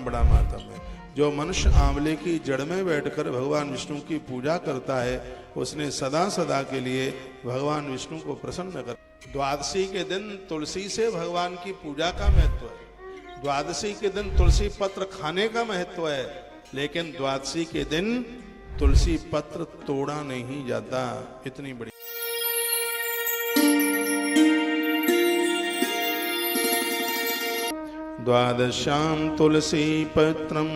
बड़ा मातम है। जो मनुष्य आंवले की जड़ में बैठकर भगवान विष्णु की पूजा करता है उसने सदा सदा के लिए भगवान विष्णु को प्रसन्न कर। द्वादशी के दिन तुलसी से भगवान की पूजा का महत्व है। द्वादशी के दिन तुलसी पत्र खाने का महत्व है, लेकिन द्वादशी के दिन तुलसी पत्र तोड़ा नहीं जाता। इतनी बड़ी द्वादशां तुलसी पत्रम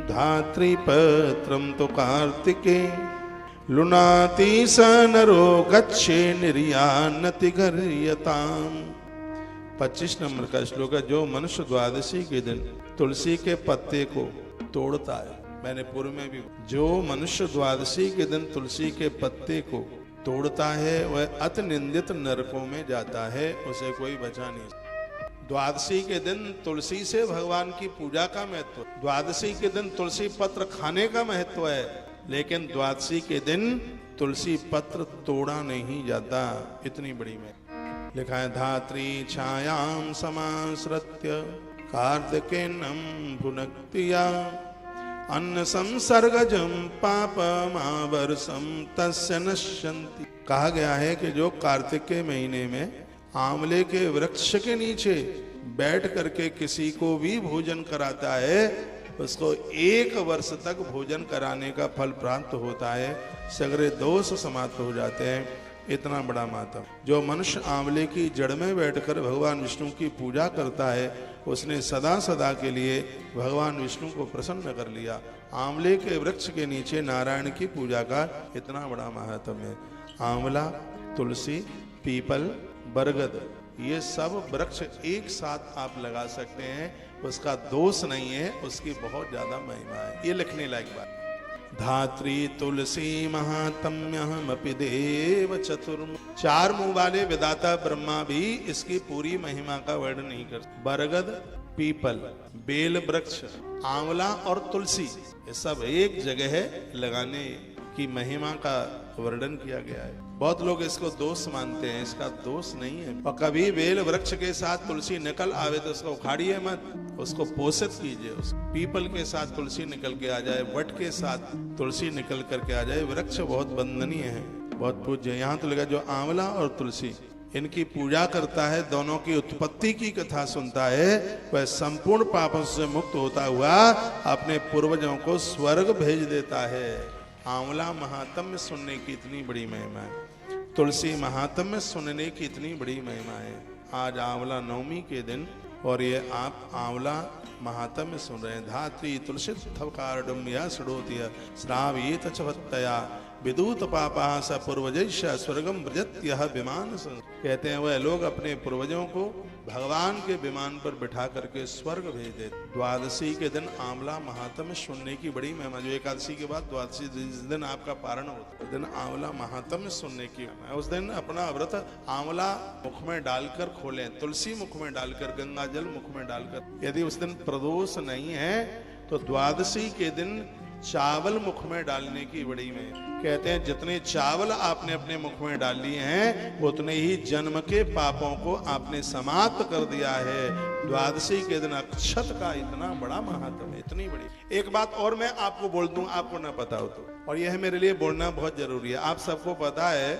धात्री पत्रम तो कार्तिके लुनाति स नरो गच्छे निर्यानति गर्यताम। 25 नंबर का श्लोक है। जो मनुष्य द्वादशी के दिन तुलसी के पत्ते को तोड़ता है, मैंने पूर्व में भी, जो मनुष्य द्वादशी के दिन तुलसी के पत्ते को तोड़ता है वह अति निंदित नरकों में जाता है, उसे कोई बचा नहीं। द्वादशी के दिन तुलसी से भगवान की पूजा का महत्व, द्वादशी के दिन तुलसी पत्र खाने का महत्व है, लेकिन द्वादशी के दिन तुलसी पत्र तोड़ा नहीं जाता। इतनी बड़ी में लिखा है। धात्री छायाम समाश्रित्य कार्तिकेयं भुनक्तिया अन्न संसर्गजं पापमावर्षं तस्य नश्यन्ति। कहा गया है कि जो कार्तिक के महीने में आंवले के वृक्ष के नीचे बैठ करके किसी को भी भोजन कराता है उसको 1 वर्ष तक भोजन कराने का फल प्राप्त होता है, सगरे दोष समाप्त हो जाते हैं। इतना बड़ा मातम। जो मनुष्य आंवले की जड़ में बैठकर भगवान विष्णु की पूजा करता है उसने सदा सदा के लिए भगवान विष्णु को प्रसन्न कर लिया। आंवले के वृक्ष के नीचे नारायण की पूजा का इतना बड़ा महत्व है। आंवला, तुलसी, पीपल, बरगद, ये सब वृक्ष एक साथ आप लगा सकते हैं, उसका दोष नहीं है, उसकी बहुत ज्यादा महिमा है। ये लिखने लायक बात। धात्री तुलसी महात्म्यमपि देव चतुर्म। 4 मुंह वाले विधाता ब्रह्मा भी इसकी पूरी महिमा का वर्णन नहीं कर। बरगद, पीपल, बेल वृक्ष, आंवला और तुलसी, ये सब एक जगह है लगाने की महिमा का वर्णन किया गया है। बहुत लोग इसको दोष मानते हैं, इसका दोष नहीं है। और कभी बेल वृक्ष के साथ तुलसी निकल आवे तो उसको उखाड़िए मत, उसको पोषित कीजिए। पीपल के साथ तुलसी निकल के आ जाए, वट के साथ तुलसी निकल करके आ जाए, वृक्ष बहुत वंदनीय है, बहुत पूज्य। यहाँ तो लगा जो आंवला और तुलसी इनकी पूजा करता है, दोनों की उत्पत्ति की कथा सुनता है, वह संपूर्ण पापों से मुक्त होता हुआ अपने पूर्वजों को स्वर्ग भेज देता है। आंवला महात्म्य सुनने की इतनी बड़ी महिमा है, तुलसी महात्म्य सुनने की इतनी बड़ी महिमा है। आज आंवला नवमी के दिन और ये आप आंवला महात्म्य सुन रहे हैं। धात्री तुलसी थवकारडुम्या सड़ोतिया श्रावयेत चवत्तया विदूत पापा स पूर्वजैश स्वर्गम व्रजत्यः विमान। कहते हैं वह लोग अपने पूर्वजों को भगवान के विमान पर बिठा करके स्वर्ग भेज देते। द्वादशी के दिन आंवला महात्म्य सुनने की बड़ी महिमा। जो एकादशी के बाद द्वादशी जिस दिन आपका पारण होता है उस दिन आंवला महात्म्य सुनने की महिमा। उस दिन अपना व्रत आंवला मुख में डालकर खोलें, तुलसी मुख में डालकर, गंगा जल मुख में डालकर। यदि उस दिन प्रदोष नहीं है तो द्वादशी के दिन चावल मुख में डालने की बड़ी में। कहते हैं जितने चावल आपने अपने मुख में डाल लिए हैं उतने ही जन्म के पापों को आपने समाप्त कर दिया है। द्वादशी के दिन अक्षत का इतना बड़ा महत्व है, इतनी बड़ी। एक बात और मैं आपको बोल दूं, आपको ना पता हो तो, और यह मेरे लिए बोलना बहुत जरूरी है। आप सबको पता है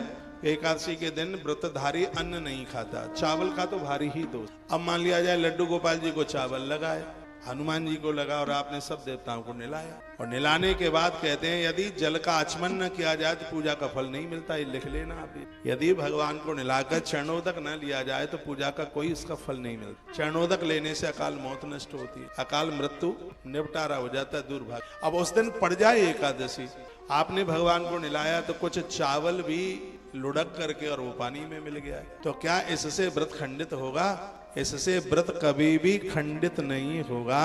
एकादशी के दिन व्रतधारी अन्न नहीं खाता, चावल का तो भारी ही दोष। अब मान लिया जाए लड्डू गोपाल जी को चावल लगाए, हनुमान जी को लगा और आपने सब देवताओं को निलाया, और निलाने के बाद कहते हैं यदि जल का आचमन न किया जाए तो पूजा का फल नहीं मिलता। ये लिख लेना आप। यदि भगवान को निलाकर चरणोदक न लिया जाए तो पूजा का कोई उसका फल नहीं मिलता। चरणोदक लेने से अकाल मौत नष्ट होती है, अकाल मृत्यु निपटारा हो जाता है, दुर्भाग्य। अब उस दिन पड़ जाए एकादशी, आपने भगवान को निलाया तो कुछ चावल भी लुढ़क करके और वो पानी में मिल गया है, तो क्या इससे व्रत खंडित होगा? इससे व्रत कभी भी खंडित नहीं होगा।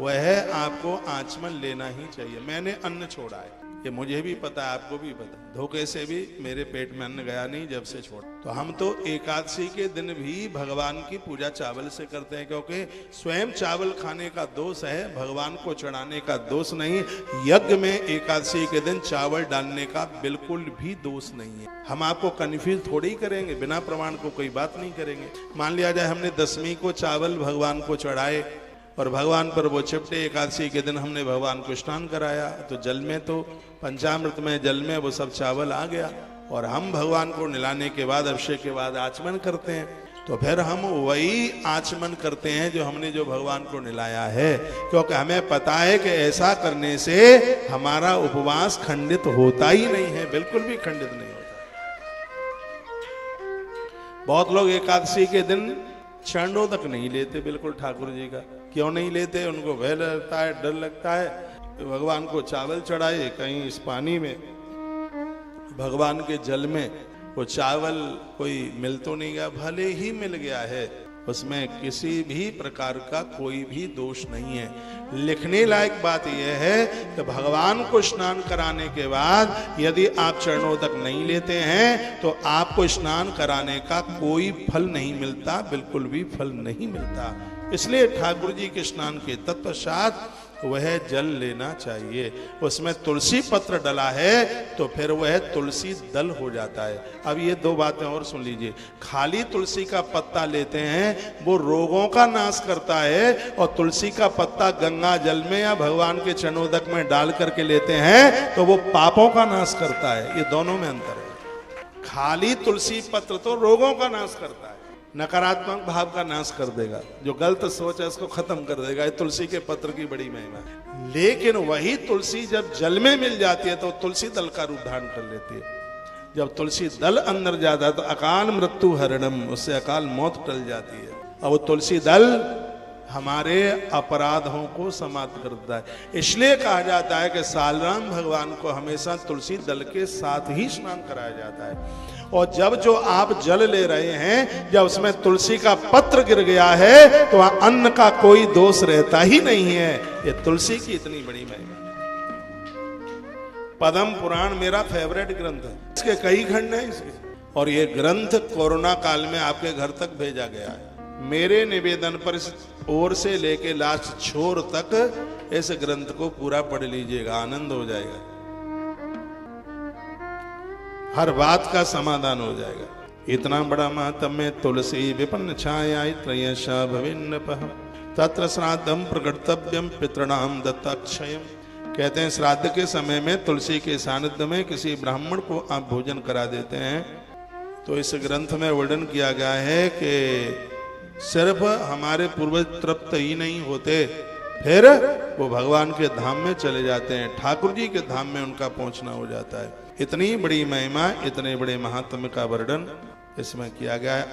वह आपको आचमन लेना ही चाहिए। मैंने अन्न छोड़ा है, ये मुझे भी पता है, आपको भी पता है, धोखे से भी मेरे पेट में अन्न गया नहीं जब से छोड़ा। तो हम तो एकादशी के दिन भी भगवान की पूजा चावल से करते हैं, क्योंकि स्वयं चावल खाने का दोष है, भगवान को चढ़ाने का दोष नहीं। यज्ञ में एकादशी के दिन चावल डालने का बिल्कुल भी दोष नहीं है। हम आपको कन्फ्यूज थोड़ी करेंगे, बिना प्रमाण को कोई बात नहीं करेंगे। मान लिया जाए हमने दशमी को चावल भगवान को चढ़ाए, और भगवान पर वो चिपटे। एकादशी के दिन हमने भगवान को स्नान कराया, तो जल में तो पंचामृत में जल में वो सब चावल आ गया, और हम भगवान को नहलाने के बाद अभिषेक के बाद आचमन करते हैं, तो फिर हम वही आचमन करते हैं जो हमने जो भगवान को नहलाया है, क्योंकि हमें पता है कि ऐसा करने से हमारा उपवास खंडित होता ही नहीं है, बिल्कुल भी खंडित नहीं होता। बहुत लोग एकादशी के दिन चरणोदक नहीं लेते बिल्कुल ठाकुर जी का। क्यों नहीं लेते? उनको भय लगता है, डर लगता है भगवान को चावल चढ़ाए, कहीं इस पानी में भगवान के जल में वो चावल कोई मिल तो नहीं गया, भले ही मिल गया है, उसमें किसी भी प्रकार का कोई भी दोष नहीं है। लिखने लायक बात यह है कि भगवान को स्नान कराने के बाद यदि आप चरणोदक नहीं लेते हैं तो आपको स्नान कराने का कोई फल नहीं मिलता, बिल्कुल भी फल नहीं मिलता। इसलिए ठाकुर जी के स्नान के तत्पश्चात वह जल लेना चाहिए। उसमें तुलसी पत्र डला है तो फिर वह तुलसी दल हो जाता है। अब ये दो बातें और सुन लीजिए। खाली तुलसी का पत्ता लेते हैं वो रोगों का नाश करता है, और तुलसी का पत्ता गंगा जल में या भगवान के चरणोदक में डाल करके लेते हैं तो वो पापों का नाश करता है। ये दोनों में अंतर है। खाली तुलसी पत्र तो रोगों का नाश करता है, नकारात्मक भाव का नाश कर देगा, जो गलत सोच है उसको खत्म कर देगा। ये तुलसी के पत्र की बड़ी महिमा है। लेकिन वही तुलसी जब जल में मिल जाती है तो तुलसी दल का रूप धारण कर लेती है। जब तुलसी दल अंदर जाता है तो अकाल मृत्यु हरणम, उससे अकाल मौत टल जाती है। और वो तुलसी दल हमारे अपराधों को समाप्त करता है। इसलिए कहा जाता है कि सालराम भगवान को हमेशा तुलसी दल के साथ ही स्नान कराया जाता है। और जब जो आप जल ले रहे हैं, जब उसमें तुलसी का पत्र गिर गया है तो अन्न का कोई दोष रहता ही नहीं है। ये तुलसी की इतनी बड़ी महिमा। पद्म पुराण मेरा फेवरेट ग्रंथ है, इसके कई खंड हैं इसके, और ये ग्रंथ कोरोना काल में आपके घर तक भेजा गया है। मेरे निवेदन पर इस ओर से लेके लास्ट छोर तक इस ग्रंथ को पूरा पढ़ लीजिएगा, आनंद हो जाएगा, हर बात का समाधान हो जाएगा। इतना बड़ा महात्म्य तुलसी विपन्न छाया त्रयशा भविन्नपः तत्र श्राद्धम प्रकर्तव्यम पितृणाम दत्ताक्षयम। कहते हैं श्राद्ध के समय में तुलसी के सानिध्य में किसी ब्राह्मण को आप भोजन करा देते हैं तो इस ग्रंथ में वर्णन किया गया है कि सिर्फ हमारे पूर्वज तृप्त ही नहीं होते, फिर वो भगवान के धाम में चले जाते हैं, ठाकुर जी के धाम में उनका पहुंचना हो जाता है। इतनी बड़ी महिमा, इतने बड़े महात्म्य का वर्णन इसमें किया गया है।